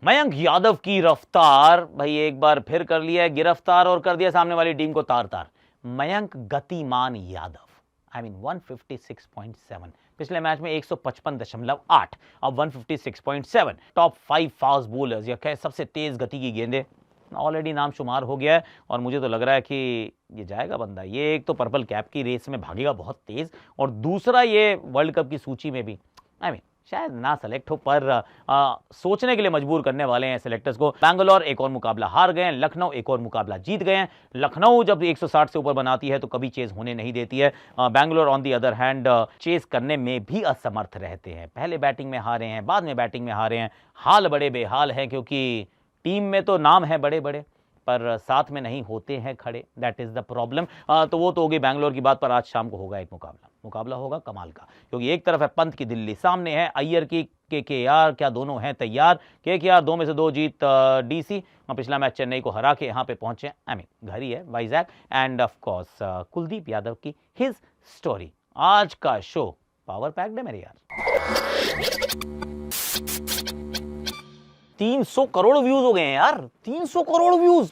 मयंक यादव की रफ्तार भाई एक बार फिर कर लिया है गिरफ्तार और कर दिया सामने वाली टीम को तार तार। मयंक गतिमान यादव, आई मीन 156.7, पिछले मैच में 155.8, अब 156.7, टॉप 5 फास्ट बॉलर्स या कह सबसे तेज गति की गेंदें, ऑलरेडी नाम शुमार हो गया है। और मुझे तो लग रहा है कि ये जाएगा बंदा। ये एक तो पर्पल कैप की रेस में भागेगा बहुत तेज, और दूसरा ये वर्ल्ड कप की सूची में भी आई मीन शायद ना सेलेक्ट हो, पर सोचने के लिए मजबूर करने वाले हैं सेलेक्टर्स को। बैंगलोर एक और मुकाबला हार गए हैं, लखनऊ एक और मुकाबला जीत गए हैं। लखनऊ जब 160 से ऊपर बनाती है तो कभी चेज होने नहीं देती है। Bangalore on the other hand chase करने में भी असमर्थ रहते हैं। पहले बैटिंग में हारे हैं, बाद में बैटिंग में हारे हैं। हाल बड़े बेहाल है, क्योंकि टीम में तो नाम है बड़े बड़े, पर साथ में नहीं होते हैं खड़े। That is the problem. तो वो तो होगी बैंगलोर की बात, पर आज शाम को होगा एक मुकाबला होगा कमाल का, क्योंकि एक तरफ है पंत की दिल्ली, सामने है अय्यर की केकेआर। क्या दोनों हैं तैयार? केकेआर 2 में से 2 जीत डीसी, पिछला मैच चेन्नई को हरा के यहां पे पहुंचे। आई मीन घर ही है Vizag, end of course Kuldeep Yadav की हिज स्टोरी। आज का शो पावर पैक्ड है मेरे यार। 300 करोड़ व्यूज हो गए हैं यार, 300 करोड़ व्यूज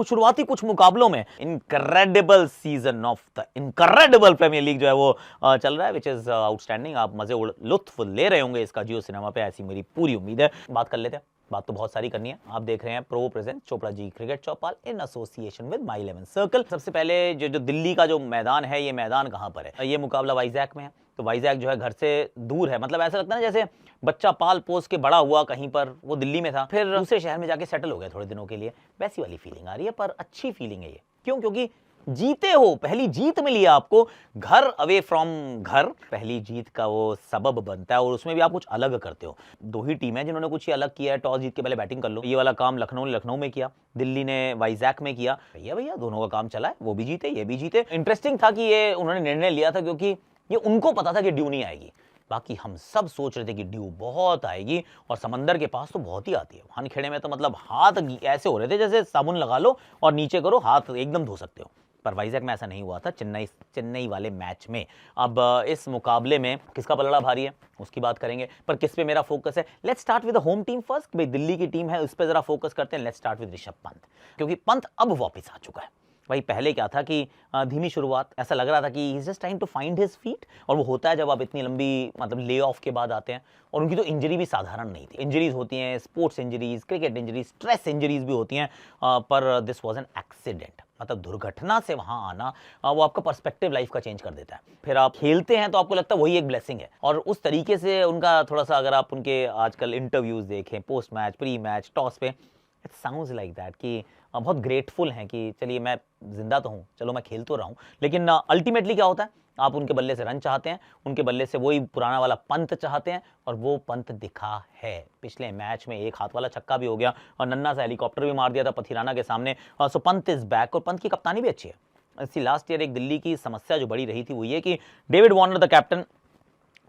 शुरुआती कुछ मुकाबलों में। Incredible season of the incredible premier league जो है वो चल रहा है, विच इज आउटस्टैंडिंग। आप मजे लुत्फ ले रहे होंगे इसका जियो सिनेमा पे, ऐसी मेरी पूरी उम्मीद है। बात कर लेते हैं, बात तो बहुत सारी करनी है। आप देख रहे हैं pro present Chopra ji cricket Chaupal in association with my 11 circle. सबसे पहले जो दिल्ली का जो मैदान है, ये मैदान कहां पर है? ये मुकाबला वाइजैक में है। तो वाइजैक जो है घर से दूर है, मतलब ऐसा लगता है ना जैसे बच्चा पाल पोस के बड़ा हुआ कहीं पर, वो दिल्ली में था, फिर दूसरे शहर में जाके सेटल हो गया थोड़े दिनों के लिए, वैसी वाली फीलिंग आ रही है। पर अच्छी फीलिंग है ये, क्यों? क्योंकि जीते हो, पहली जीत मिली है आपको। घर अवे फ्रॉम घर पहली जीत का वो सबब बनता है, और उसमें भी आप कुछ अलग करते हो। 2 ही टीम है जिन्होंने कुछ ही अलग किया है। टॉस जीत के पहले बैटिंग कर लो, ये वाला काम लखनऊ ने लखनऊ में किया, दिल्ली ने वाइजैक में किया। भैया दोनों का काम चला है, वो भी जीते ये भी जीते। इंटरेस्टिंग था कि ये उन्होंने निर्णय लिया था, क्योंकि ये उनको पता था कि ड्यू नहीं आएगी। बाकी हम सब सोच रहे थे कि ड्यू बहुत आएगी, और समंदर के पास तो बहुत ही आती है। वहां खेड़े में तो मतलब हाथ ऐसे हो रहे थे जैसे साबुन लगा लो और नीचे करो, हाथ एकदम धो सकते हो। पर वाइजैक में ऐसा नहीं हुआ था, चेन्नई वाले मैच में। अब इस मुकाबले में किसका पलड़ा भारी है उसकी बात करेंगे, पर किस पे मेरा फोकस है? Let's start with the home team first. भाई दिल्ली की टीम है, उस पर जरा फोकस करते हैं। Let's start with Rishabh Pant, क्योंकि पंत अब वापस आ चुका है। वही पहले क्या था कि धीमी शुरुआत, ऐसा लग रहा था कि he is just trying to find his feet, और वो होता है जब आप इतनी लंबी मतलब ले ऑफ के बाद आते हैं। और उनकी तो इंजरी भी साधारण नहीं थी। इंजरीज होती हैं, sports injuries, cricket injuries, stress injuries भी होती हैं, पर दिस वाज एन एक्सीडेंट। मतलब दुर्घटना से वहां आना, वो आपका पर्सपेक्टिव लाइफ का चेंज कर देता है। फिर आप खेलते हैं तो आपको लगता है वही एक ब्लेसिंग है। और उस तरीके से उनका थोड़ा सा, अगर आप उनके आजकल इंटरव्यूज देखें, post match, pre match, toss पे, इट साउंड्स लाइक दैट कि बहुत ग्रेटफुल हैं कि चलिए मैं जिंदा तो हूँ, चलो मैं खेल तो रहा हूँ। लेकिन अल्टीमेटली क्या होता है, आप उनके बल्ले से रन चाहते हैं, उनके बल्ले से वही पुराना वाला पंत चाहते हैं, और वो पंत दिखा है। पिछले मैच में एक हाथ वाला छक्का भी हो गया, और नन्ना सा हेलीकॉप्टर भी मार दिया था पथिराना के सामने। सो पंत इज बैक, और पंत की कप्तानी भी अच्छी है। इसी लास्ट ईयर एक दिल्ली की समस्या जो बड़ी रही थी वो ये कि David Warner the captain,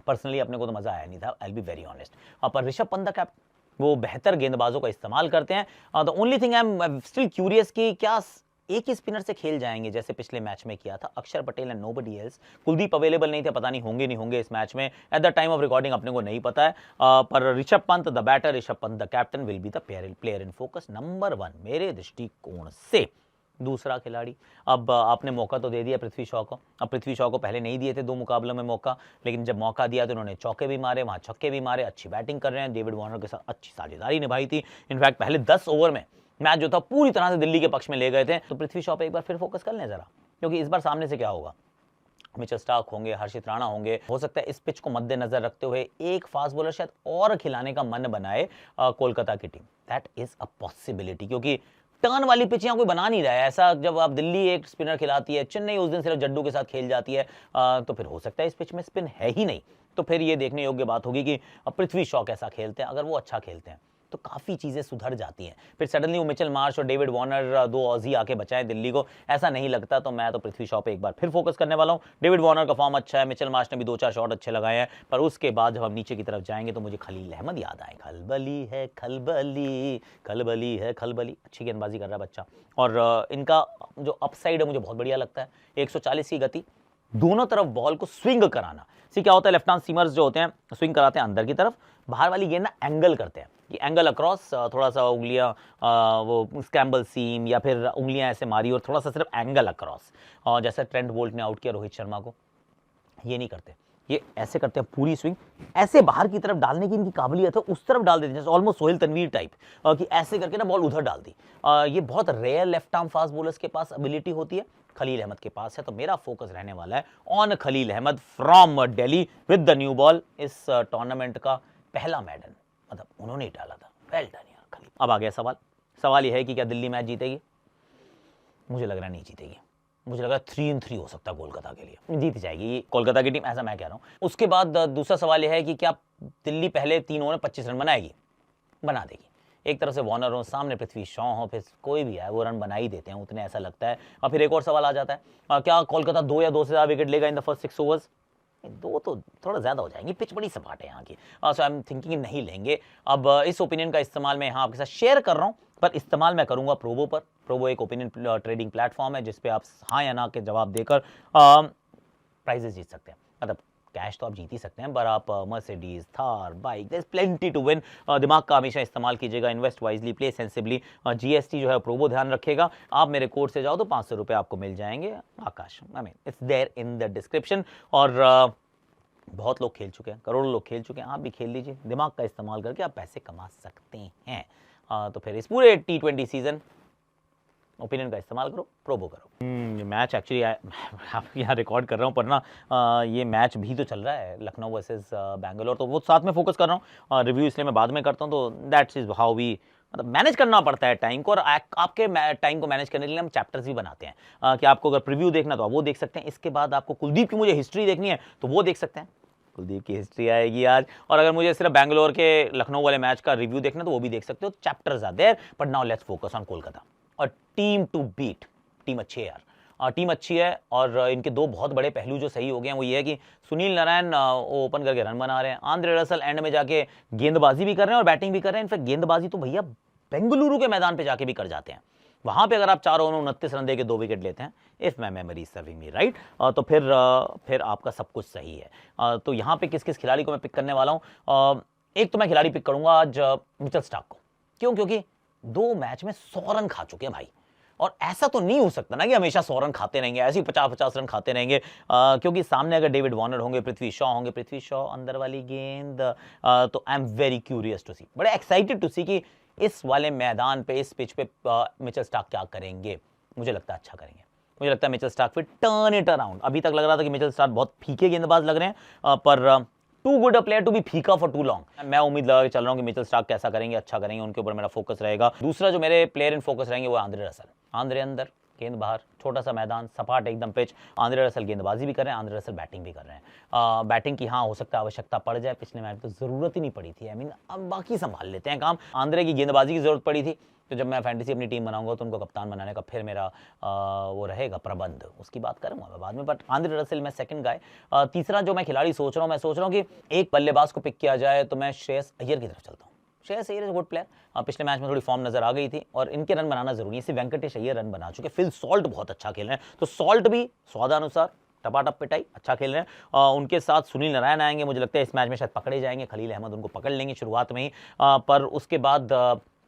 personally अपने को तो मजा आया नहीं था, I will be very honest. पर ऋषभ पंत द कैप्टन, वो बेहतर गेंदबाजों का इस्तेमाल करते हैं। The only thing I am still curious कि क्या एक ही स्पिनर से खेल जाएंगे जैसे पिछले मैच में किया था, अक्षर Patel and nobody else. Kuldeep available नहीं थे, पता नहीं होंगे नहीं होंगे इस मैच में, at the time of recording अपने को नहीं पता है। पर Rishabh Pant the batter, Rishabh Pant the captain will be the player in focus number 1 मेरे दृष्टिकोण से। दूसरा खिलाड़ी, अब आपने मौका तो दे दिया पृथ्वी शॉ को। अब पृथ्वी शॉ को पहले नहीं दिए थे 2 मुकाबलों में मौका, लेकिन जब मौका दिया तो उन्होंने चौके भी मारे, वहां छक्के भी मारे, अच्छी बैटिंग कर रहे हैं। डेविड वार्नर के साथ अच्छी साझेदारी निभाई थी। इनफैक्ट पहले 10 ओवर में मैच जो था पूरी तरह से दिल्ली के पक्ष में ले गए थे। तो पृथ्वी शॉ पे एक बार फिर फोकस कर लें जरा, क्योंकि इस बार सामने से क्या होगा, मिचेल स्टार्क होंगे, हर्षित राणा होंगे। हो सकता है इस पिच को मद्देनजर रखते हुए एक फास्ट बॉलर शायद और खिलाने का मन बनाए कोलकाता की team. That is a possibility, क्योंकि टर्न वाली पिच यहाँ कोई बना नहीं रहा है ऐसा। जब आप दिल्ली एक स्पिनर खिलाती है, चेन्नई उस दिन सिर्फ जड्डू के साथ खेल जाती है, तो फिर हो सकता है इस पिच में स्पिन है ही नहीं। तो फिर ये देखने योग्य बात होगी कि पृथ्वी शॉ कैसा खेलते हैं। अगर वो अच्छा खेलते हैं तो काफी चीजें सुधर जाती हैं। फिर सडनली वो मिचेल मार्श और डेविड वार्नर 2 ऑजी आके बचाएं दिल्ली को, ऐसा नहीं लगता। तो मैं तो पृथ्वी शॉ पे एक बार फिर फोकस करने वाला हूं। डेविड वार्नर का फॉर्म अच्छा है, मिचेल मार्श ने भी 2-4 शॉट अच्छे लगाए हैं, पर उसके बाद जब हम नीचे की तरफ जाएंगे तो मुझे खलील अहमद याद आए। खलबली है खलबली, खलबली है खलबली, अच्छी गेंदबाजी कर रहा है बच्चा। और इनका जो अपसाइड है मुझे बहुत बढ़िया लगता है, 140 की गति, दोनों तरफ बॉल को स्विंग कराना। सी क्या होता है, लेफ्ट आर्म सीमर्स जो होते हैं स्विंग कराते हैं अंदर की तरफ, बाहर वाली गेंद ना एंगल करते हैं। कि एंगल अक्रॉस, थोड़ा सा उंगलियां वो स्क्रैम्बल सीम या फिर उंगलियां ऐसे मारी और थोड़ा सा सिर्फ एंगल अक्रॉस, जैसे ट्रेंट बोल्ट ने आउट किया रोहित शर्मा को। ये नहीं करते, ये ऐसे करते हैं पूरी स्विंग ऐसे बाहर की तरफ डालने की इनकी काबिलियत है, उस तरफ डाल देते हैं जैसे ऑलमोस्ट सोहेल तनवीर टाइप, कि ऐसे करके ना बॉल उधर डाल दी। ये बहुत rare left arm fast bowlers के पास एबिलिटी होती है, खलील अहमद के पास है। तो मेरा फोकस रहने वाला है on Khaleel Ahmed from Delhi with the new ball. इस टूर्नामेंट का पहला मेडल मतलब उन्होंने ही डाला था, वेल डन यार खलील। अब आ गया सवाल यह है कि क्या दिल्ली मैच जीतेगी? मुझे लग रहा नहीं जीतेगी, मुझे लगा 3-3 हो सकता है कोलकाता के लिए, जीत जाएगी ये कोलकाता की टीम, ऐसा मैं कह रहा हूं। उसके बाद दूसरा सवाल यह है कि क्या दिल्ली पहले 3 ओवर में 25 रन बनाएगी? बना देगी। एक तरफ से वार्नर हो, सामने पृथ्वी शॉ हो, फिर कोई भी है वो रन बना ही देते हैं उतने, ऐसा लगता है। और फिर एक और सवाल आ जाता है, क्या कोलकाता 2 या 2 से ज्यादा विकेट लेगा इन द फर्स्ट 6 ओवर्स? 2 तो थोड़ा ज्यादा हो जाएंगे, पिच बड़ी सपाट है यहाँ की, सो आई एम थिंकिंग नहीं लेंगे। अब इस ओपिनियन का इस्तेमाल मैं यहाँ आपके साथ शेयर कर रहा हूँ, पर इस्तेमाल मैं करूंगा प्रोबो पर। प्रोबो एक ओपिनियन ट्रेडिंग प्लेटफॉर्म है जिसपे आप हाँ या ना के जवाब देकर प्राइजेस जीत सकते हैं। मतलब कैश तो आप जीत ही सकते हैं, पर आप Mercedes, Thar, bike, there is plenty to win. दिमाग का हमेशा इस्तेमाल कीजिएगा, invest wisely, play sensibly. GST जो है प्रोबो ध्यान रखेगा। आप मेरे कोड से जाओ तो 500 रुपये आपको मिल जाएंगे। Akash, I mean it's there in the description. और बहुत लोग खेल चुके हैं, करोड़ों लोग खेल चुके हैं, आप भी खेल लीजिए। दिमाग का इस्तेमाल करके आप पैसे कमा सकते हैं। तो फिर इस पूरे T20 सीजन ओपिनियन का इस्तेमाल करो, प्रोबो करो। ये मैच एक्चुअली आप यहाँ रिकॉर्ड कर रहा हूँ, पर ना ये मैच भी तो चल रहा है, लखनऊ वर्सेस बैंगलोर, तो वो साथ में फोकस कर रहा हूँ। रिव्यू इसलिए मैं बाद में करता हूँ, तो दैट्स इज हाउ वी, मतलब मैनेज करना पड़ता है टाइम को। और आपके टाइम को मैनेज करने के लिए हम चैप्टर्स भी बनाते हैं, कि आपको अगर प्रीव्यू देखना तो आप वो देख सकते हैं। इसके बाद आपको कुलदीप की मुझे हिस्ट्री देखनी है तो वो देख सकते हैं, कुलदीप की हिस्ट्री आएगी आज। और अगर मुझे सिर्फ बैंगलोर के लखनऊ वाले मैच का रिव्यू देखना तो वो भी देख सकते हो, chapters are there. But now let's focus on Kolkata और टीम टू बीट। टीम अच्छी है यार, टीम अच्छी है। और इनके 2 बहुत बड़े पहलू जो सही हो गए हैं वो ये है कि सुनील नारायण ओपन करके रन बना रहे हैं, आंद्रे रसल एंड में जाके गेंदबाजी भी कर रहे हैं और बैटिंग भी कर रहे हैं। इनफैक्ट गेंदबाजी तो भैया बेंगलुरु के मैदान पे जाके भी कर जाते हैं, वहां पे अगर आप 4 ओवर में 29 रन देके 2 विकेट लेते हैं, if my memory serving me right, तो फिर आपका सब कुछ सही है। तो यहाँ पे किस किस खिलाड़ी को मैं पिक करने वाला हूँ? एक तो मैं खिलाड़ी पिक करूंगा आज मिचेल स्टार्क को। क्यों? क्योंकि 2 मैच में 100 रन खा चुके हैं भाई, और ऐसा तो नहीं हो सकता ना कि हमेशा 100 रन खाते रहेंगे, ऐसे ही 50-50 रन खाते रहेंगे। क्योंकि सामने अगर डेविड वार्नर होंगे, पृथ्वी शॉ होंगे, पृथ्वी शॉ अंदर वाली गेंद, तो I am very curious to see, बड़े एक्साइटेड टू सी कि इस वाले मैदान पे, इस पिच पे मिचेल स्टार्क क्या करेंगे। मुझे लगता है अच्छा करेंगे, मुझे लगता है मिचेल स्टार्क फिर टर्न इट अराउंड। अभी तक लग रहा था कि मिचेल स्टार्क बहुत फीके गेंदबाज लग रहे हैं, पर too good a player to be फीका फॉर टू लॉन्ग। मैं उम्मीद लगा के चल रहा हूं कि मिचेल स्टार्क कैसा करेंगे, अच्छा करेंगे, उनके ऊपर मेरा फोकस रहेगा। दूसरा जो मेरे प्लेयर इन फोकस रहेंगे वो आंद्रे रसल। आंद्रे अंदर, गेंद बाहर, छोटा सा मैदान, सपाट एकदम पिच। आंद्रे रसल गेंदबाजी भी कर रहे हैं, आंद्रे रसल बैटिंग भी कर रहे हैं। बैटिंग की हाँ हो सकता है आवश्यकता पड़ जाए, पिछले मैच तो जरूरत ही नहीं पड़ी थी। आई मीन अब बाकी संभाल लेते हैं काम। आंद्रे की गेंदबाजी की जरूरत पड़ी थी, तो जब मैं फैंटेसी अपनी टीम बनाऊंगा तो उनको कप्तान बनाने का फिर मेरा वो रहेगा प्रबंध, उसकी बात करूंगा मैं बाद में। बट आंद्रे रसल मैं सेकंड गाय। तीसरा जो मैं खिलाड़ी सोच रहा हूँ, मैं सोच रहा हूँ कि एक बल्लेबाज को पिक किया जाए, तो मैं श्रेयस अय्यर की तरफ चलता हूँ। Shreyas Iyer is good player, पिछले मैच में थोड़ी फॉर्म नजर आ गई थी और इनके रन बनाना जरूरी है। इसे वेंकटेश अय्यर रन बना चुके, फिल सॉल्ट बहुत अच्छा खेल रहे हैं, तो सॉल्ट भी स्वादानुसार टपाटप पिटाई अच्छा खेल रहे हैं। उनके साथ सुनील नारायण आएंगे, मुझे लगता है इस मैच में शायद पकड़े जाएंगे, खलील अहमद उनको पकड़ लेंगे शुरुआत में ही, पर उसके बाद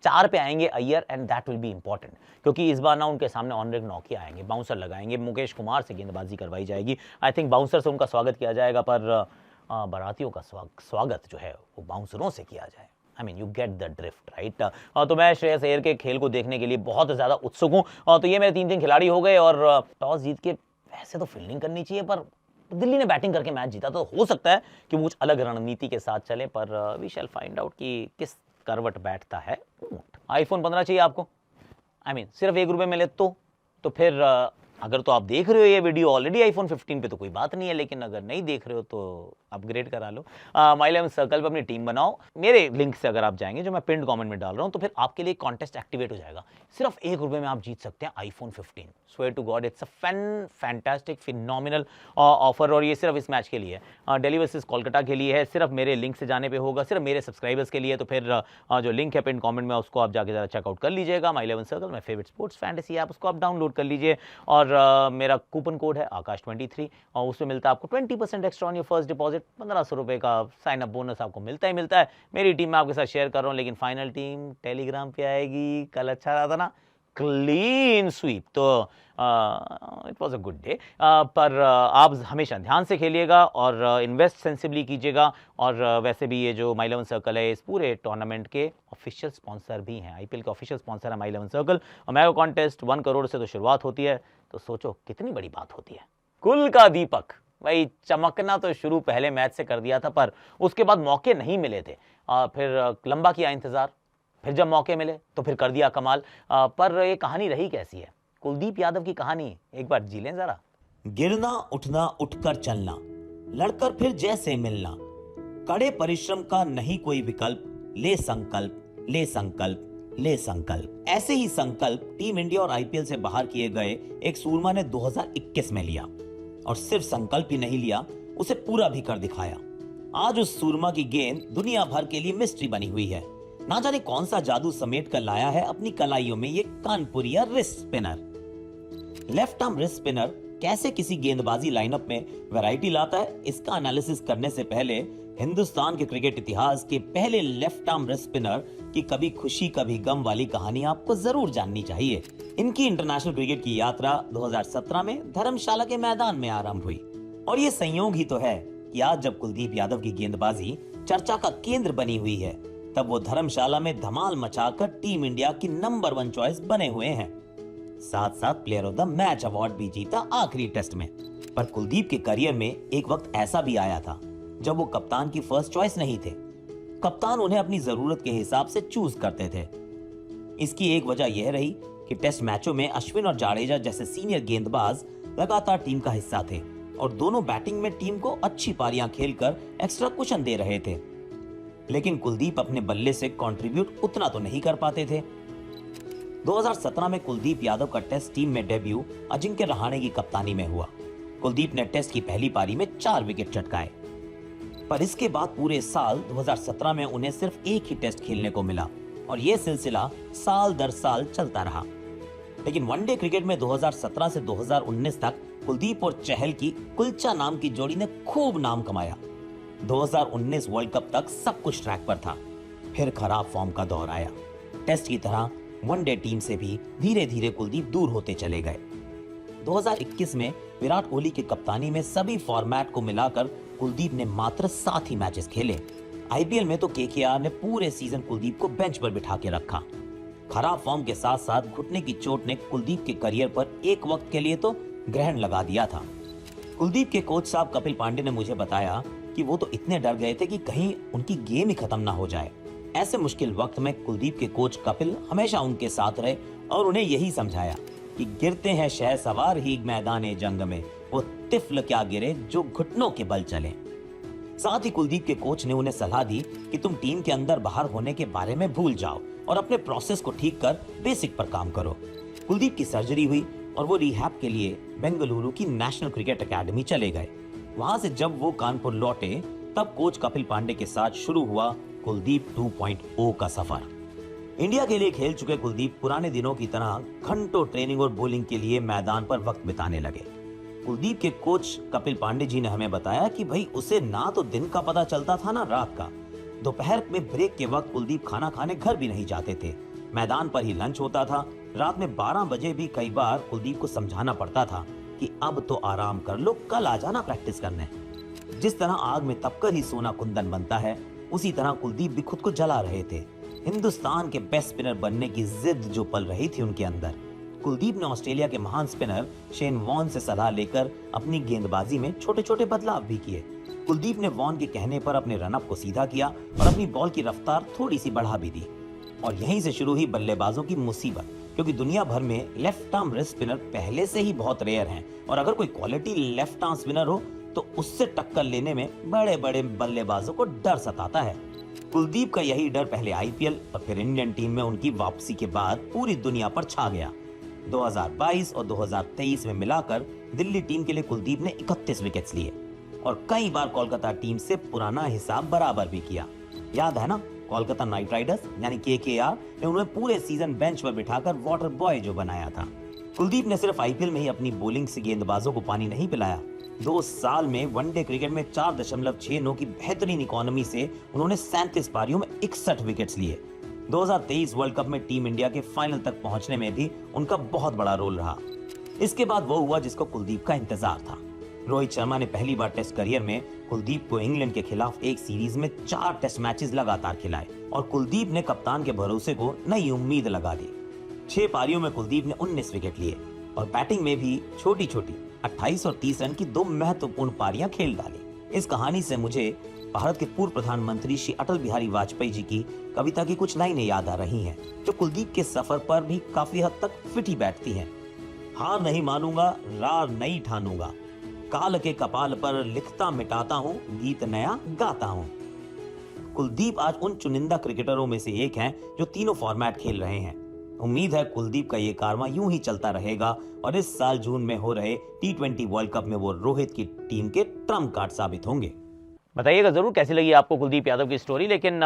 4 पे आएंगे Iyer, and that will be important, क्योंकि इस बार ना उनके सामने ऑनरेक नौकिया आएंगे, बाउंसर लगाएंगे, मुकेश कुमार से गेंदबाजी करवाई जाएगी। आई थिंक बाउंसर से उनका स्वागत किया जाएगा, पर बारातियों का स्वागत जो है वो बाउंसरों से किया जाए। I mean you get the drift right. तो मैं श्रेयस अय्यर के खेल को देखने के लिए बहुत ज़्यादा उत्सुक हूँ। तो ये मेरे 3 खिलाड़ी हो गए, और टॉस जीत के वैसे तो फील्डिंग करनी चाहिए, पर दिल्ली ने बैटिंग करके मैच जीता, तो हो सकता है कि वो कुछ अलग रणनीति के साथ चले, पर वी शैल फाइंड आउट कि किस करवट बैठता है ऊंट। iPhone 15 चाहिए आपको? आई मीन सिर्फ 1 रुपये मिले तो फिर अगर तो आप देख रहे हो ये वीडियो ऑलरेडी iPhone 15 पे तो कोई बात नहीं है, लेकिन अगर नहीं देख रहे हो तो अपग्रेड करा लो। माई 11 सर्कल पे अपनी टीम बनाओ। मेरे लिंक से अगर आप जाएंगे, जो मैं पिंड कमेंट में डाल रहा हूं, तो फिर आपके लिए कॉन्टेस्ट एक्टिवेट हो जाएगा। सिर्फ 1 रुपये में आप जीत सकते हैं iPhone 15। Swear to God it's a fantastic phenomenal offer, और ये सिर्फ इस मैच के लिए है, दिल्ली वर्सेस कोलकाता के लिए है। सिर्फ मेरे लिंक से जाने पे होगा, सिर्फ मेरे सब्सक्राइबर्स के लिए। तो फिर जो लिंक है पिन कमेंट में, उसको आप जाके जरा चेकआउट कर लीजिएगा। माई 11 circle, my favourite sports fantasy app, उसको आप डाउनलोड कर लीजिए। और मेरा कूपन कोड है आकाश23 और उसमें मिलता है आपको 20% extra on your first deposit. 1500 रुपये का साइन अप बोनस आपको मिलता ही मिलता है। मेरी टीम में आपके साथ शेयर कर रहा हूँ, लेकिन फाइनल टीम टेलीग्राम पे आएगी। कल अच्छा रहा था ना, क्लीन स्वीप, तो it was a good day. पर आप हमेशा ध्यान से खेलिएगा और इन्वेस्ट सेंसिबली कीजिएगा। और वैसे भी ये जो माई 11 सर्कल है, इस पूरे टूर्नामेंट के ऑफिशियल स्पॉन्सर भी हैं। आईपीएल के ऑफिशियल स्पॉन्सर है माई 11 सर्कल। और मैगो कॉन्टेस्ट 1 करोड़ से तो शुरुआत होती है, तो सोचो कितनी बड़ी बात होती है। कुल का दीपक भाई, चमकना तो शुरू पहले मैच से कर दिया था, पर उसके बाद मौके नहीं मिले थे। फिर लंबा किया इंतजार, फिर जब मौके मिले तो फिर कर दिया कमाल। पर ये कहानी रही कैसी है, कुलदीप यादव की कहानी एक बार जी लें जरा। गिरना उठना उठकर चलना, लड़कर फिर जैसे मिलना, कड़े परिश्रम का नहीं कोई विकल्प, ले संकल्प ले संकल्प ले संकल्प। ऐसे ही संकल्प टीम इंडिया और आईपीएल से बाहर किए गए एक सूरमा ने 2021 में लिया, और सिर्फ संकल्प ही नहीं लिया, उसे पूरा भी कर दिखाया। आज उस सूरमा की गेंद दुनिया भर के लिए मिस्ट्री बनी हुई है। ना जाने कौन सा जादू समेट कर लाया है अपनी कलाइयों में ये कानपुरिया wrist spinner. Left arm wrist spinner कैसे किसी गेंदबाजी लाइनअप में वैरायटी लाता है, इसका एनालिसिस करने से पहले हिंदुस्तान के क्रिकेट इतिहास के पहले लेफ्ट आर्म रिस्ट स्पिनर की कभी खुशी कभी गम वाली कहानी आपको जरूर जाननी चाहिए। इनकी इंटरनेशनल क्रिकेट की यात्रा 2017 में धर्मशाला के मैदान में आरंभ हुई, और ये संयोग ही तो है कि आज जब कुलदीप यादव की गेंदबाजी चर्चा का केंद्र बनी हुई है, तब वो धर्मशाला में धमाल मचाकर टीम इंडिया की नंबर 1 चॉइस बने हुए हैं। साथ साथ player of the match award भी जीता आखिरी टेस्ट में। पर कुलदीप के करियर में एक वक्त ऐसा भी आया था जब वो कप्तान की फर्स्ट चॉइस नहीं थे। कप्तान उन्हें अपनी जरूरत के हिसाब से चूज करते थे। इसकी एक वजह यह रही कि टेस्ट मैचों में अश्विन और जाडेजा जैसे सीनियर गेंदबाज लगातार टीम का हिस्सा थे, और दोनों बैटिंग में टीम को अच्छी पारियां खेलकर एक्स्ट्रा कुशन दे रहे थे। लेकिन कुलदीप अपने बल्ले से कंट्रीब्यूट उतना तो नहीं कर पाते थे। 2017 में कुलदीप यादव का टेस्ट टीम में डेब्यू अजिंक्य रहाणे की कप्तानी में हुआ। कुलदीप ने टेस्ट की पहली पारी में 4 विकेट चटकाए, पर इसके बाद पूरे साल 2017 में उन्हें सिर्फ एक ही टेस्ट खेलने को मिला, और यह सिलसिला साल दर साल चलता रहा। लेकिन वनडे क्रिकेट में 2017 से 2019 तक कुलदीप और चहल की कुलचा नाम की जोड़ी ने खूब नाम कमाया। 2019 वर्ल्ड कप तक सब कुछ ट्रैक पर था। फिर खराब फॉर्म का दौर आया। टेस्ट की तरह वनडे टीम से भी धीरे धीरे कुलदीप दूर होते चले गए। 2021 में विराट कोहली की कप्तानी में सभी फॉर्मेट को मिलाकर कुलदीप ने मात्र 7 ही मैचेस खेले। आईपीएल में तो केकेआर ने पूरे सीजन कुलदीप को बेंच पर बिठा के रखा। खराब फॉर्म के साथ साथ घुटने की चोट ने कुलदीप के करियर पर एक वक्त के लिए तो ग्रहण लगा दिया था। कुलदीप के कोच साहब कपिल पांडे ने मुझे बताया कि वो तो इतने डर गए थे कि कहीं उनकी गेम ही खत्म ना हो जाए। ऐसे मुश्किल वक्त में कुलदीप के कोच कपिल हमेशा उनके साथ रहे और उन्हें यही समझाया कि गिरते हैं शहसवार ही मैदाने जंग में, वो तिफल क्या गिरे जो घुटनों के बल चले। साथ ही कुलदीप के कोच ने उन्हें सलाह दी कि तुम टीम के अंदर बाहर होने के बारे में भूल जाओ और अपने प्रोसेस को ठीक कर बेसिक पर काम करो। कुलदीप की सर्जरी हुई और वो रिहैब के लिए बेंगलुरु की नेशनल क्रिकेट एकेडमी चले गए। वहां से जब वो कानपुर लौटे तब कोच कपिल पांडे के साथ शुरू हुआ कुलदीप 2.0 का सफर। इंडिया के लिए खेल चुके कुलदीप पुराने दिनों की तरह घंटों ट्रेनिंग और बॉलिंग के लिए मैदान पर वक्त बिताने लगे। कुलदीप के कोच कपिल पांडे जी ने हमें बताया कि भाई उसे ना तो दिन का पता चलता था ना रात का। दोपहर में ब्रेक के वक्त कुलदीप खाना खाने घर भी नहीं जाते थे, मैदान पर ही लंच होता था। रात में 12 बजे भी कई बार कुलदीप को समझाना पड़ता था कि अब तो आराम कर लो, कल आ जाना प्रैक्टिस करने। जिस तरह आग में तपकर ही सोना कुंदन बनता है, उसी तरह कुलदीप भी खुद को जला रहे थे। हिंदुस्तान के बेस्ट स्पिनर बनने की जिद जो पल रही थी उनके अंदर। कुलदीप ने ऑस्ट्रेलिया के महान स्पिनर शेन वॉर्न से सलाह लेकर अपनी गेंदबाजी में छोटे छोटे बदलाव भी किए। कुलदीप ने वॉर्न के कहने पर अपने रनअप को सीधा किया और अपनी बॉल की रफ्तार थोड़ी सी बढ़ा भी दी। और यहीं से शुरू हुई बल्लेबाजों की मुसीबत, क्योंकि दुनिया भर में लेफ्ट आर्म रिस्ट स्पिनर पहले से ही बहुत रेयर हैं, और अगर कोई क्वालिटी लेफ्ट आर्म स्पिनर हो तो उससे टक्कर लेने में बड़े बड़े बल्लेबाजों को डर सताता है। कुलदीप का यही डर पहले आईपीएल और फिर इंडियन टीम में उनकी वापसी के बाद पूरी दुनिया पर छा गया। 2022 और 2023 में मिलाकर दिल्ली टीम के लिए कुलदीप ने 31 विकेट्स लिए और कई बार कोलकाता टीम से पुराना हिसाब बराबर भी किया। याद है ना, कोलकाता नाइट राइडर्स यानी केकेआर ने उन्हें पूरे सीजन बेंच पर बिठाकर वाटर बॉय जो बनाया था। कुलदीप ने सिर्फ आईपीएल में ही अपनी बॉलिंग से गेंदबाजों को पानी नहीं पिलाया। 2 साल में वनडे क्रिकेट में 4.69 की बेहतरीन इकोनॉमी से उन्होंने 37 पारियों में 61 विकेट्स लिए। 2023 वर्ल्ड कप में टीम इंडिया के फाइनल तक पहुंचने में भी उनका बहुत बड़ा रोल रहा। इसके बाद वो हुआ जिसको कुलदीप का इंतजार था। रोहित शर्मा ने पहली बार टेस्ट करियर में कुलदीप को इंग्लैंड के खिलाफ एक सीरीज में 4 टेस्ट मैचेस लगातार खिलाए और कुलदीप ने कप्तान के भरोसे को नई उम्मीद लगा दी। 6 पारियों में कुलदीप ने 19 विकेट लिए और बैटिंग में भी छोटी छोटी 28 और 30 रन की 2 महत्वपूर्ण पारियां खेल डाली। इस कहानी से मुझे भारत के पूर्व प्रधानमंत्री श्री अटल बिहारी वाजपेयी जी की कविता की कुछ लाइनें याद आ रही हैं, जो कुलदीप के सफर पर भी काफी हद तक फिट ही बैठती हैं। हार नहीं मानूंगा, रार नहीं ठानूंगा, काल के कपाल पर लिखता मिटाता हूँ, गीत नया गाता हूँ। कुलदीप आज उन चुनिंदा क्रिकेटरों में से एक हैं जो तीनों फॉर्मेट खेल रहे हैं। उम्मीद है कुलदीप का ये कारवां यूं ही चलता रहेगा और इस साल जून में हो रहे T20 वर्ल्ड कप में वो रोहित की टीम के ट्रम्प कार्ड साबित होंगे। बताइएगा जरूर कैसी लगी आपको कुलदीप यादव की स्टोरी। लेकिन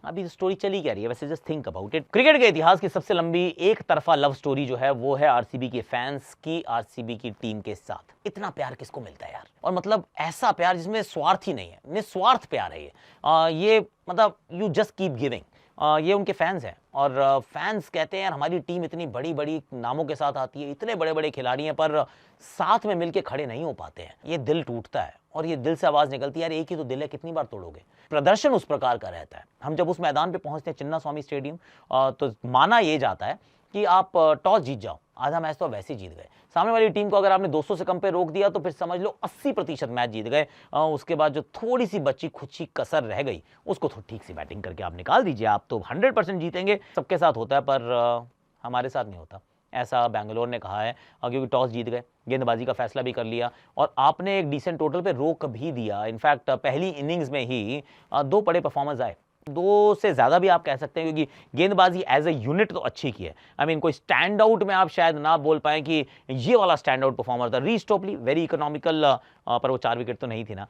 अभी स्टोरी चली क्या रही है वैसे, just think about it. Cricket के इतिहास की सबसे लंबी एक तरफा लव स्टोरी जो है वो है आरसीबी के फैंस की आरसीबी की टीम के साथ। इतना प्यार किसको मिलता है यार, और मतलब ऐसा प्यार जिसमें स्वार्थ ही नहीं है, निस्वार्थ प्यार है ये मतलब यू जस्ट कीप गिविंग। ये उनके फैंस हैं और फैंस कहते हैं यार हमारी टीम इतनी बड़ी बड़ी नामों के साथ आती है, इतने बड़े बड़े खिलाड़ी हैं, पर साथ में मिलके खड़े नहीं हो पाते हैं। ये दिल टूटता है और ये दिल से आवाज निकलती है यार एक ही तो दिल है, कितनी बार तोड़ोगे। प्रदर्शन उस प्रकार का रहता है। हम जब उस मैदान पे पहुंचते हैं चिन्ना स्वामी स्टेडियम, तो माना ये जाता है कि आप टॉस जीत जाओ, आधा मैच तो वैसे ही जीत गए। सामने वाली टीम को अगर आपने 200 से कम पे रोक दिया तो फिर समझ लो 80% मैच जीत गए। उसके बाद जो थोड़ी सी बची खुची कसर रह गई उसको तो ठीक सी बैटिंग करके आप निकाल दीजिए, आप तो 100% जीतेंगे। सबके साथ होता है पर हमारे साथ नहीं होता। ऐसा बैंगलोर ने कहा है क्योंकि टॉस जीत गए, गेंदबाजी का फैसला भी कर लिया और आपने एक डिसेंट टोटल पे रोक भी दिया। इनफैक्ट पहली इनिंग्स में ही 2 बड़े परफॉर्मेंस आए, 2 से ज्यादा भी आप कह सकते हैं, क्योंकि गेंदबाजी एज ए यूनिट तो अच्छी की है। आई मीन कोई स्टैंड आउट में आप शायद ना बोल पाए कि ये वाला स्टैंड आउट परफॉर्मर था। रीस टोपली वेरी इकोनॉमिकल, पर वो 4 विकेट तो नहीं थी ना।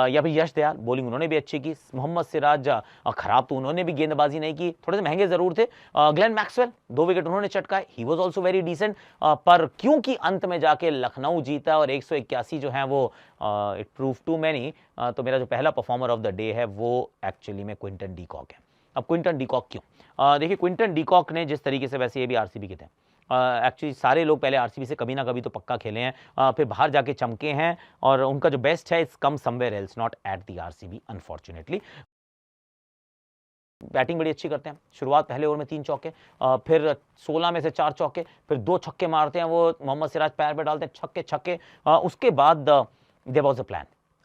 या फिर यश दयाल बॉलिंग उन्होंने भी अच्छी की। मोहम्मद सिराज खराब तो उन्होंने भी गेंदबाजी नहीं की, थोड़े से महंगे जरूर थे। ग्लेन मैक्सवेल 2 विकेट उन्होंने चटकाए, he was also very decent. पर क्योंकि अंत में जाके लखनऊ जीता और 181 जो है वो इट प्रूव टू मैनी, तो मेरा जो पहला परफॉर्मर ऑफ द डे है वो एक्चुअली में क्विंटन डी कॉक है। अब क्विंटन डी कॉक क्यों? देखिए क्विंटन डी कॉक ने जिस तरीके से, वैसे ये भी आरसीबी के थे, एक्चुअली सारे लोग पहले आरसीबी से कभी ना कभी तो पक्का खेले हैं, फिर बाहर जाके चमके हैं और उनका जो बेस्ट है it's come somewhere else, not at the RCB unfortunately. Batting बड़ी अच्छी करते हैं। शुरुआत पहले ओवर में 3 चौके, फिर 16 में से 4 चौके, फिर 2 छक्के मारते हैं वो, मोहम्मद सिराज पैर पे डालते हैं, छक्के छक्के। उसके बाद there was a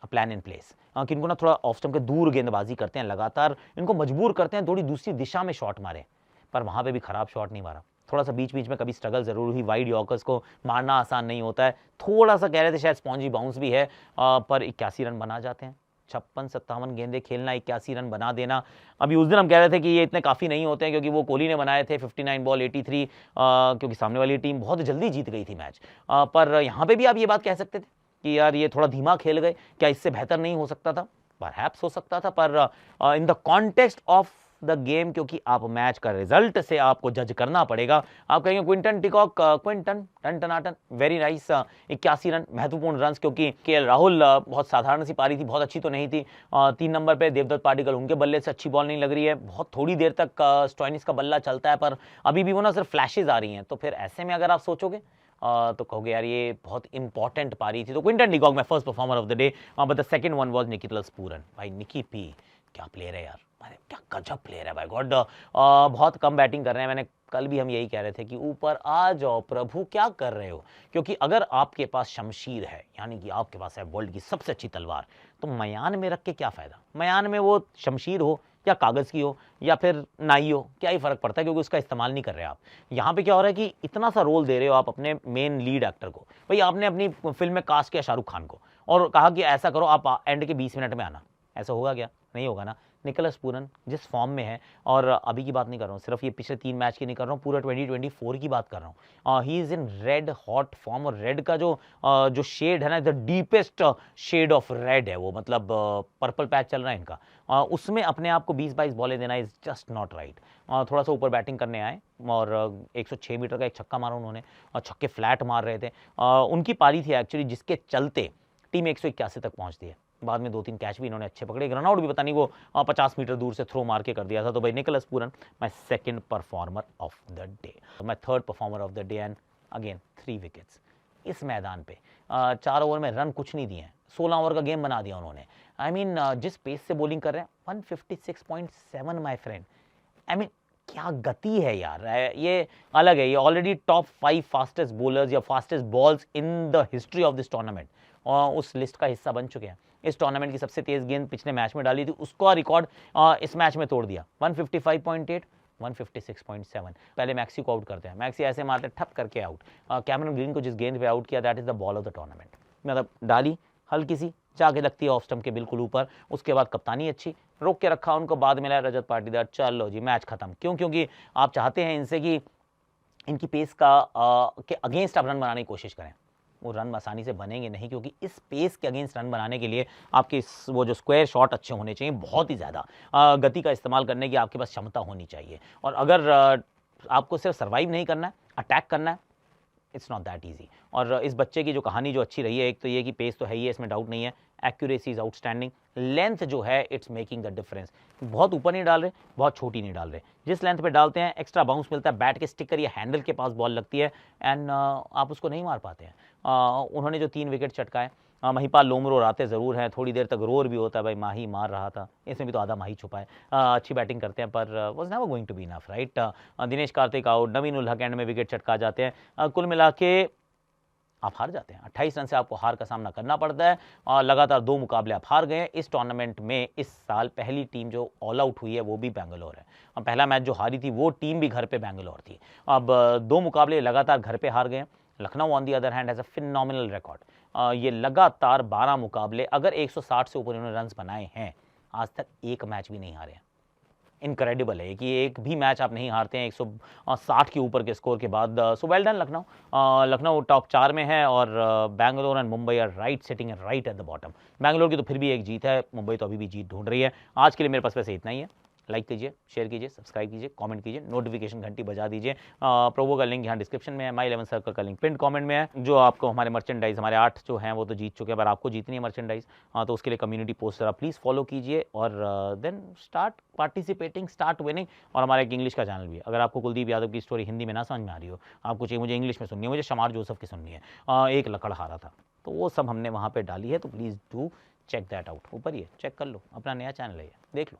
plan in place कि इनको ना थोड़ा ऑफ स्टंप के दूर गेंदबाजी करते हैं, लगातार इनको मजबूर करते हैं थोड़ी दूसरी दिशा में शॉट मारे, पर वहां पे भी खराब शॉट नहीं मारा। थोड़ा सा बीच बीच में कभी स्ट्रगल जरूर हुई, वाइड यॉर्कर्स को मारना आसान नहीं होता है। थोड़ा सा कह रहे थे शायद स्पॉन्जी बाउंस भी है, पर 81 रन बना जाते हैं। 56-57 गेंदे खेलना, 81 रन बना देना। अभी उस दिन हम कह रहे थे कि ये इतने काफ़ी नहीं होते हैं क्योंकि वो कोहली ने बनाए थे 59 बॉल 83, क्योंकि सामने वाली टीम बहुत जल्दी जीत गई थी मैच। पर यहाँ पे भी आप ये बात कह सकते थे कि यार ये थोड़ा धीमा खेल गए, क्या इससे बेहतर नहीं हो सकता था? परहैप्स हो सकता था, पर in the context of the game, क्योंकि आप मैच का रिजल्ट से आपको जज करना पड़ेगा। आप कहेंगे Quinton de Kock, Quinton ton very nice, 81 run महत्वपूर्ण रन, क्योंकि केएल राहुल बहुत साधारण सी पारी थी, बहुत अच्छी तो नहीं थी। 3 नंबर पे देवदत्त पाटिकल, उनके बल्ले से अच्छी बॉल नहीं लग रही है, बहुत थोड़ी देर तक स्टोइनिस का बल्ला चलता है, पर अभी भी वो ना सिर्फ फ्लैशेज आ रही हैं। तो फिर ऐसे में अगर आप सोचोगे तो कहोगे यार ये बहुत इंपॉर्टेंट पारी थी। तो Quinton de Kock my first performer of the day, but the second one was Nicholas Pooran. भाई निकी पी क्या प्लेयर है यार, क्या गजब प्लेयर है भाई गॉड। बहुत कम बैटिंग कर रहे हैं, मैंने कल भी हम यही कह रहे थे कि ऊपर आ जाओ प्रभु, क्या कर रहे हो? क्योंकि अगर आपके पास शमशीर है, यानी कि आपके पास है वर्ल्ड की सबसे अच्छी तलवार, तो मयान में रख के क्या फायदा? मयान में वो शमशीर हो या कागज की हो या फिर नाई हो, क्या ही फर्क पड़ता है, क्योंकि उसका इस्तेमाल नहीं कर रहे आप। यहाँ पे क्या हो रहा है कि इतना सा रोल दे रहे हो आप अपने मेन लीड एक्टर को। भाई आपने अपनी फिल्म में कास्ट किया शाहरुख खान को और कहा कि ऐसा करो आप एंड के 20 मिनट में आना, ऐसा होगा क्या? नहीं होगा ना। निकोलस पूरन जिस फॉर्म में है, और अभी की बात नहीं कर रहा हूँ, सिर्फ ये पिछले 3 मैच की नहीं कर रहा हूँ, पूरा 2024 की बात कर रहा हूँ। He is in red hot form, और रेड का जो शेड है ना, the deepest shade of red है वो, मतलब पर्पल पैच चल रहा है इनका, उसमें अपने आप को 20-22 बॉलें देना इज़ जस्ट नॉट राइट। थोड़ा सा ऊपर बैटिंग करने आए और 106 मीटर का एक छक्का मारा उन्होंने, और छक्के फ्लैट मार रहे थे। उनकी पारी थी एक्चुअली, जिसके चलते टीम 181 तक पहुंचती है। बाद में 2-3 कैच भी इन्होंने अच्छे पकड़े, एक रनआउट भी पता नहीं वो 50 मीटर दूर से थ्रो मार के कर दिया था। तो भाई Nicholas Pooran my second performer of the day, my third performer of the day, and again 3 wickets इस मैदान पे। 4 ओवर में रन कुछ नहीं दिए हैं, 16 ओवर का गेम बना दिया उन्होंने। आई मीन जिस पेस से बॉलिंग कर रहे हैं, 156.7 माय फ्रेंड, आई मीन क्या गति है यार, ये अलग है। ये ऑलरेडी टॉप 5 फास्टेस्ट बॉलर्स या fastest balls in the history of this tournament, और उस लिस्ट का हिस्सा बन चुके हैं। इस टूर्नामेंट की सबसे तेज गेंद पिछले मैच में डाली थी, उसका रिकॉर्ड इस मैच में तोड़ दिया। 155.8, 156.7। पहले मैक्सी को आउट करते हैं, मैक्सी ऐसे मारते ठप करके आउट। कैमरन ग्रीन को जिस गेंद पे आउट किया, that is the ball of the tournament. मतलब डाली हल्की सी, जाके लगती है ऑफ स्टंप के बिल्कुल ऊपर, उसके बाद कप्तानी अच्छी, रोक के रखा उनको, बाद में लाया रजत पाटीदार, चलो जी मैच खत्म। क्यों? क्योंकि आप चाहते हैं इनसे कि इनकी पेस के अगेंस्ट आप रन बनाने की कोशिश करें। वो रन आसानी से बनेंगे नहीं, क्योंकि इस पेस के अगेंस्ट रन बनाने के लिए आपके वो जो स्क्वायर शॉट अच्छे होने चाहिए, बहुत ही ज़्यादा गति का इस्तेमाल करने की आपके पास क्षमता होनी चाहिए। और अगर आपको सिर्फ सर्वाइव नहीं करना है, अटैक करना है, इट्स नॉट दैट ईजी। और इस बच्चे की जो कहानी जो अच्छी रही है, एक तो ये कि पेस तो है ही है, इसमें डाउट नहीं है, एक्यूरेसी इज आउटस्टैंडिंग, लेंथ जो है इट्स मेकिंग द डिफरेंस। बहुत ऊपर नहीं डाल रहे, बहुत छोटी नहीं डाल रहे, जिस लेंथ पे डालते हैं एक्स्ट्रा बाउंस मिलता है, बैट के स्टिकर या हैंडल के पास बॉल लगती है, एंड आप उसको नहीं मार पाते हैं। उन्होंने जो 3 विकेट चटकाए, महिपाल लोमरो आते ज़रूर हैं, थोड़ी देर तक रोर भी होता है, भाई माही मार रहा था, इसमें भी तो आधा माही छुपा है। अच्छी बैटिंग करते हैं, पर was never going to be enough, right. Dinesh Karthik out, Naveen ul Haq end में विकेट चटका जाते हैं। कुल मिला के आप हार जाते हैं। 28 रन से आपको हार का सामना करना पड़ता है, और लगातार 2 मुकाबले आप हार गए। इस टूर्नामेंट में इस साल पहली टीम जो ऑल आउट हुई है वो भी बेंगलोर है, और पहला मैच जो हारी थी वो टीम भी घर पे बेंगलोर थी। अब 2 मुकाबले लगातार घर पे हार गए। Lucknow on the other hand has a phenomenal record. ये लगातार 12 मुकाबले, अगर 160 से ऊपर इन्होंने रन बनाए हैं, आज तक एक मैच भी नहीं हारे हैं। इनक्रेडिबल है कि एक भी मैच आप नहीं हारते हैं 160 के ऊपर के स्कोर के बाद। So well done Lucknow. Lucknow top 4 में है, और Bangalore and Mumbai are right sitting right at the bottom. Bangalore की तो फिर भी एक जीत है, मुंबई तो अभी भी जीत ढूंढ रही है। आज के लिए मेरे पास वैसे इतना ही है। लाइक कीजिए, शेयर कीजिए, सब्सक्राइब कीजिए, कमेंट कीजिए, नोटिफिकेशन घंटी बजा दीजिए। प्रोवो का लिंक यहाँ डिस्क्रिप्शन में है, माई 11 सर्कल का लिंक पिन कमेंट में है। जो आपको हमारे मर्चेंडाइज, हमारे 8 जो हैं वो तो जीत चुके हैं, पर आपको जीतनी है मर्चेंडाइज, तो उसके लिए कम्युनिटी पोस्ट जरा प्लीज़ फॉलो कीजिए, और then start participating, start winning. और हमारा एक इंग्लिश का चैनल भी है, अगर आपको कुलदीप यादव की स्टोरी हिंदी में ना समझ में आ रही हो, आपको चाहिए मुझे इंग्लिश में सुननी है, मुझे शमार जोसेफ की सुननी है, एक लकड़हारा था, तो वो सब हमने वहाँ पर डाली है, तो please do check that out. ऊपर ही है, चेक कर लो, अपना नया चैनल है, देख लो।